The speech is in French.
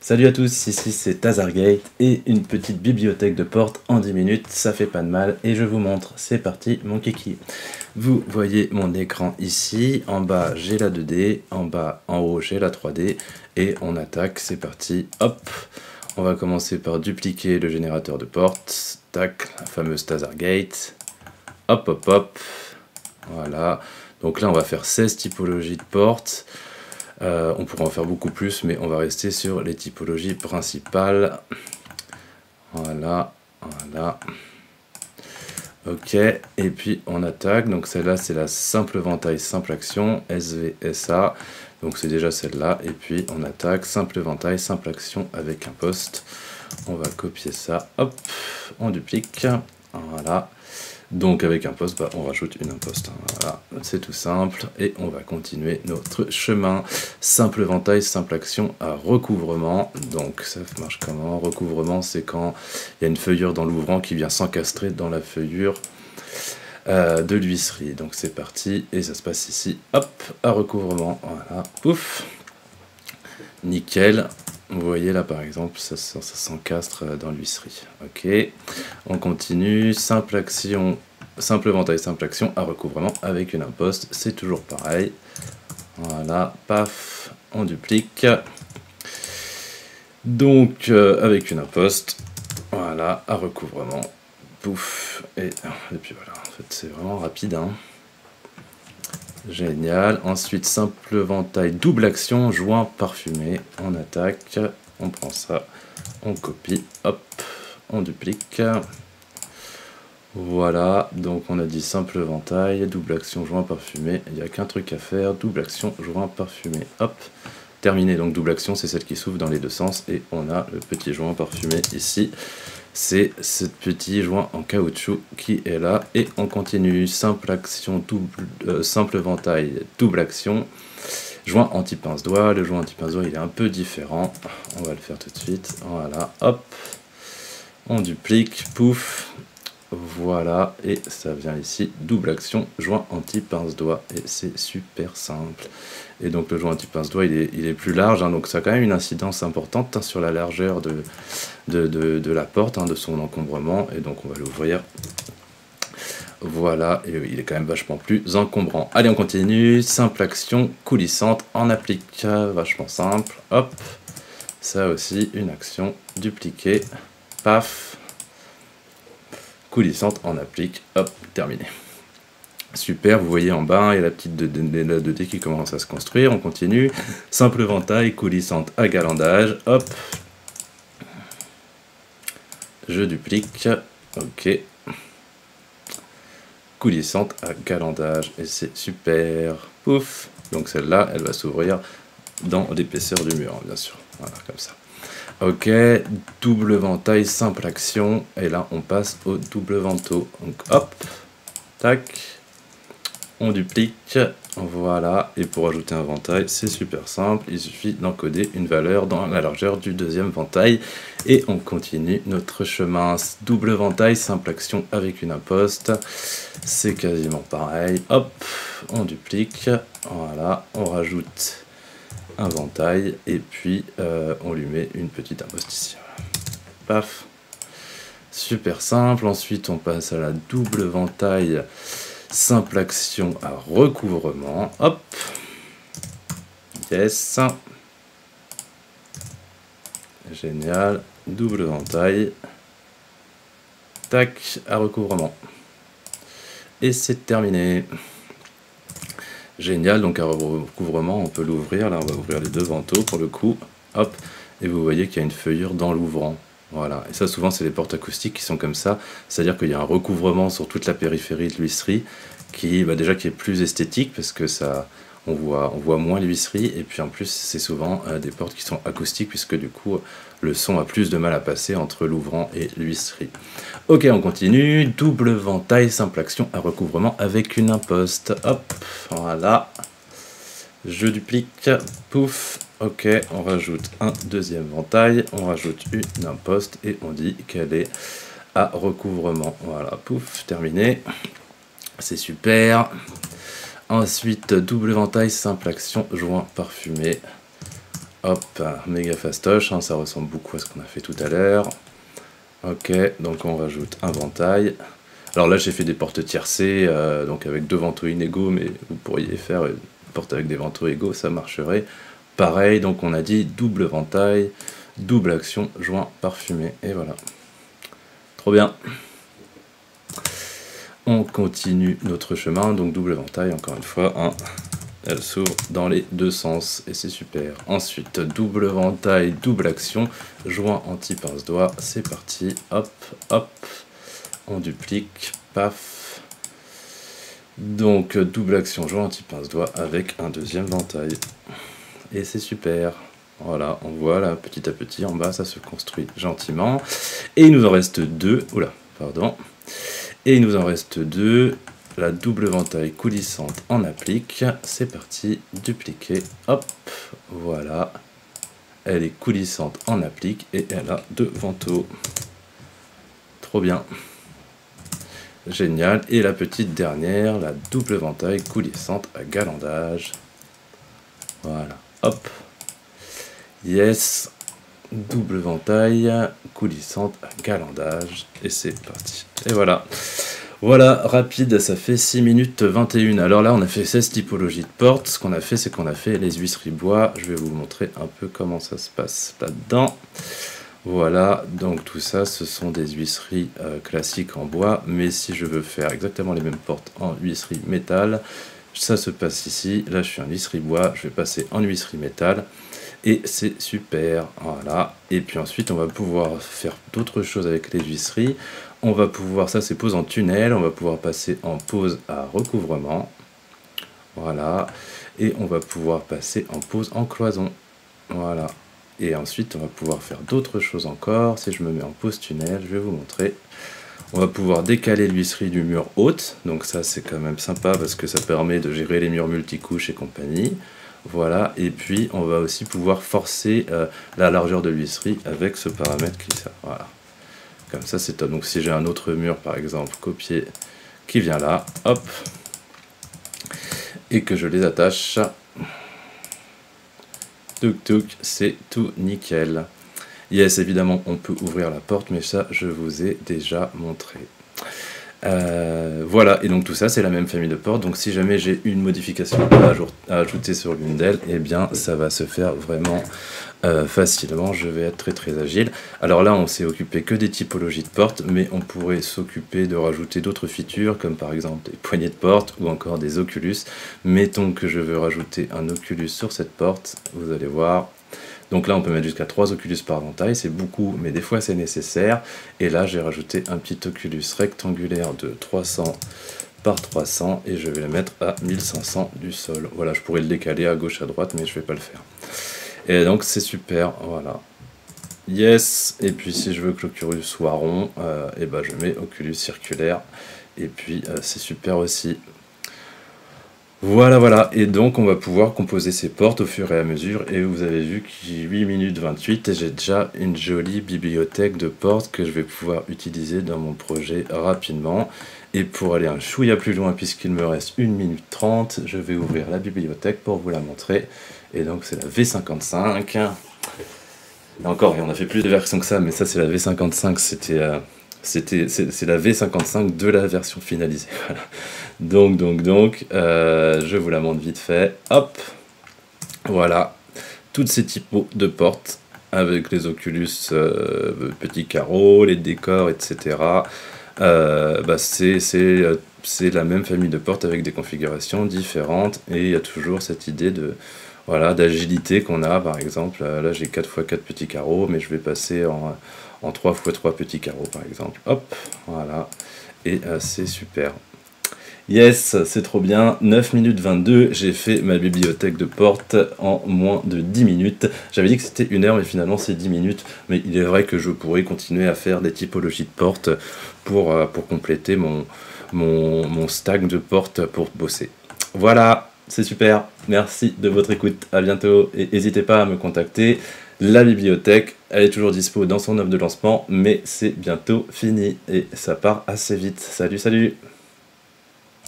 Salut à tous, ici c'est Tazargate et une petite bibliothèque de portes en 10 minutes, ça fait pas de mal et je vous montre, c'est parti mon kiki. Vous voyez mon écran ici, en bas j'ai la 2D, en haut j'ai la 3D et on attaque, c'est parti, hop. On va commencer par dupliquer le générateur de portes, tac, la fameuse Tazargate, hop hop hop, voilà. Donc là on va faire 16 typologies de portes. On pourrait en faire beaucoup plus, mais on va rester sur les typologies principales. Voilà, voilà. Ok, et puis on attaque. Donc celle-là, c'est la simple ventaille, simple action, SVSA. Donc c'est déjà celle-là. Et puis on attaque, simple ventaille, simple action avec un poste. On va copier ça, hop, on duplique. Voilà. Donc avec un poste, on rajoute une imposte. Voilà, c'est tout simple. Et on va continuer notre chemin. Simple ventaille, simple action à recouvrement. Donc ça marche comment? Recouvrement, c'est quand il y a une feuillure dans l'ouvrant qui vient s'encastrer dans la feuillure de l'huisserie. Donc c'est parti. Et ça se passe ici. Hop, à recouvrement. Voilà, pouf. Nickel. Vous voyez là par exemple, ça s'encastre dans l'huisserie. Ok, on continue. Simple action, simple ventaille, simple action à recouvrement avec une imposte. C'est toujours pareil. Voilà, paf, on duplique. Donc avec une imposte, voilà, à recouvrement. Pouf, et puis voilà. En fait, c'est vraiment rapide, hein. Génial. Ensuite, simple ventaille, double action, joint parfumé. On attaque, on prend ça, on copie, hop, on duplique. Voilà, donc on a dit simple ventaille, double action, joint parfumé. Il n'y a qu'un truc à faire, double action, joint parfumé. Hop, terminé. Donc double action, c'est celle qui s'ouvre dans les deux sens. Et on a le petit joint parfumé ici. C'est ce petit joint en caoutchouc qui est là. Et on continue. Simple action, simple ventaille, double action. Joint anti-pince-doigt. Le joint anti-pince-doigt, il est un peu différent. On va le faire tout de suite. Voilà, hop. On duplique, pouf. Voilà, et ça vient ici, double action, joint anti-pince-doigt. Et c'est super simple. Et donc le joint anti-pince-doigt, il est plus large, hein, donc ça a quand même une incidence importante, hein, sur la largeur de la porte, hein, de son encombrement. Et donc on va l'ouvrir. Voilà, et il est quand même vachement plus encombrant. Allez, on continue. Simple action, coulissante, en applique, vachement simple. Hop, ça aussi, une action, dupliquée, paf. Coulissante, en applique, hop, terminé. Super, vous voyez en bas, il y a la petite 2D qui commence à se construire, on continue. Simple ventaille, coulissante à galandage, hop. Je duplique, ok. Coulissante à galandage, et c'est super, pouf. Donc celle-là, elle va s'ouvrir dans l'épaisseur du mur, bien sûr, voilà, comme ça. Ok, double ventaille, simple action, et là on passe au double vantaux. Donc hop, tac, on duplique, voilà, et pour ajouter un ventaille, c'est super simple, il suffit d'encoder une valeur dans la largeur du deuxième ventail, et on continue notre chemin. Double ventaille, simple action avec une imposte, c'est quasiment pareil, hop, on duplique, voilà, on rajoute un ventaille et puis on lui met une petite imposte ici. Paf, super simple. Ensuite on passe à la double ventaille, simple action à recouvrement, hop, yes, génial, double ventaille, tac, à recouvrement, et c'est terminé. Génial, donc à recouvrement, on peut l'ouvrir. Là, on va ouvrir les deux vantaux pour le coup. Hop, et vous voyez qu'il y a une feuillure dans l'ouvrant. Voilà, et ça, souvent, c'est les portes acoustiques qui sont comme ça. C'est-à-dire qu'il y a un recouvrement sur toute la périphérie de l'huisserie qui, déjà, qui est plus esthétique parce que ça, on voit moins l'huisserie. Et puis en plus, c'est souvent des portes qui sont acoustiques puisque du coup, le son a plus de mal à passer entre l'ouvrant et l'huisserie. Ok, on continue. Double ventaille, simple action à recouvrement avec une imposte. Hop, voilà. Je duplique, pouf. Ok, on rajoute un deuxième ventaille, on rajoute une imposte et on dit qu'elle est à recouvrement. Voilà, pouf, terminé. C'est super. Ensuite, double ventaille, simple action, joint parfumé. Hop, méga fastoche, hein, ça ressemble beaucoup à ce qu'on a fait tout à l'heure. Ok, donc on rajoute un ventail. Alors là j'ai fait des portes tiercées, donc avec 2 vantaux inégaux, mais vous pourriez faire une porte avec des vantaux égaux, ça marcherait. Pareil, donc on a dit double ventail, double action, joint parfumé, et voilà. Trop bien. On continue notre chemin, donc double ventail, encore une fois, hein. Elle s'ouvre dans les 2 sens, et c'est super. Ensuite, double ventail, double action, joint anti-pince-doigt, c'est parti, hop, hop, on duplique, paf. Donc, double action, joint anti-pince-doigt avec un deuxième ventail. Et c'est super. Voilà, on voit là, petit à petit, en bas, ça se construit gentiment. Et il nous en reste 2, oula, pardon. Et il nous en reste 2, la double ventail coulissante en applique, c'est parti, dupliquer, hop, voilà. Elle est coulissante en applique et elle a 2 vantaux. Trop bien. Génial. Et la petite dernière, la double ventail coulissante à galandage. Voilà, hop. Yes, double ventail coulissante à galandage. Et c'est parti. Et voilà. Voilà, rapide, ça fait 6 minutes 21. Alors là, on a fait 16 typologies de portes. Ce qu'on a fait, c'est qu'on a fait les huisseries bois. Je vais vous montrer un peu comment ça se passe là-dedans. Voilà, donc tout ça, ce sont des huisseries classiques en bois. Mais si je veux faire exactement les mêmes portes en huisserie métal, ça se passe ici. Là, je suis en huisserie bois, je vais passer en huisserie métal. Et c'est super, voilà. Et puis ensuite, on va pouvoir faire d'autres choses avec les huisseries. On va pouvoir, ça c'est pose en tunnel, on va pouvoir passer en pose à recouvrement. Voilà. Et on va pouvoir passer en pose en cloison. Voilà. Et ensuite, on va pouvoir faire d'autres choses encore. Si je me mets en pose tunnel, je vais vous montrer. On va pouvoir décaler l'huisserie du mur haute. Donc ça, c'est quand même sympa parce que ça permet de gérer les murs multicouches et compagnie. Voilà, et puis on va aussi pouvoir forcer la largeur de l'huisserie avec ce paramètre qui ça. Voilà. Comme ça, c'est top. Donc si j'ai un autre mur, par exemple, copié, qui vient là, hop, et que je les attache, touc touc, c'est tout nickel. Yes, évidemment, on peut ouvrir la porte, mais ça, je vous ai déjà montré. Voilà, et donc tout ça c'est la même famille de portes, donc si jamais j'ai une modification à ajouter sur l'une d'elles, eh bien ça va se faire vraiment facilement, je vais être très agile. Alors là on s'est occupé que des typologies de portes, mais on pourrait s'occuper de rajouter d'autres features, comme par exemple des poignées de porte ou encore des oculus. Mettons que je veux rajouter un oculus sur cette porte, vous allez voir. Donc là, on peut mettre jusqu'à 3 oculus par ventail, c'est beaucoup, mais des fois c'est nécessaire. Et là, j'ai rajouté un petit oculus rectangulaire de 300 par 300, et je vais le mettre à 1500 du sol. Voilà, je pourrais le décaler à gauche, à droite, mais je ne vais pas le faire. Et donc c'est super, voilà. Yes, et puis si je veux que l'oculus soit rond, et ben je mets oculus circulaire, et puis c'est super aussi. Voilà, voilà, et donc on va pouvoir composer ces portes au fur et à mesure, et vous avez vu qu'il est 8 minutes 28, et j'ai déjà une jolie bibliothèque de portes que je vais pouvoir utiliser dans mon projet rapidement. Et pour aller un chouïa plus loin, puisqu'il me reste 1 minute 30, je vais ouvrir la bibliothèque pour vous la montrer. Et donc c'est la V55. Et encore, on a fait plus de versions que ça, mais ça c'est la V55, c'est la V55 de la version finalisée. Voilà. Donc, je vous la montre vite fait. Hop, voilà, toutes ces typos de portes avec les oculus petits carreaux, les décors, etc. C'est la même famille de portes avec des configurations différentes, et il y a toujours cette idée de voilà, d'agilité qu'on a. Par exemple, là j'ai 4x4 petits carreaux, mais je vais passer en 3x3 petits carreaux par exemple. Hop, voilà, et c'est super. Yes, c'est trop bien. 9 minutes 22, j'ai fait ma bibliothèque de portes en moins de 10 minutes. J'avais dit que c'était 1 heure, mais finalement c'est 10 minutes. Mais il est vrai que je pourrais continuer à faire des typologies de portes pour compléter mon stack de portes pour bosser. Voilà, c'est super. Merci de votre écoute. À bientôt. Et n'hésitez pas à me contacter. La bibliothèque, elle est toujours dispo dans son offre de lancement, mais c'est bientôt fini et ça part assez vite. Salut, salut!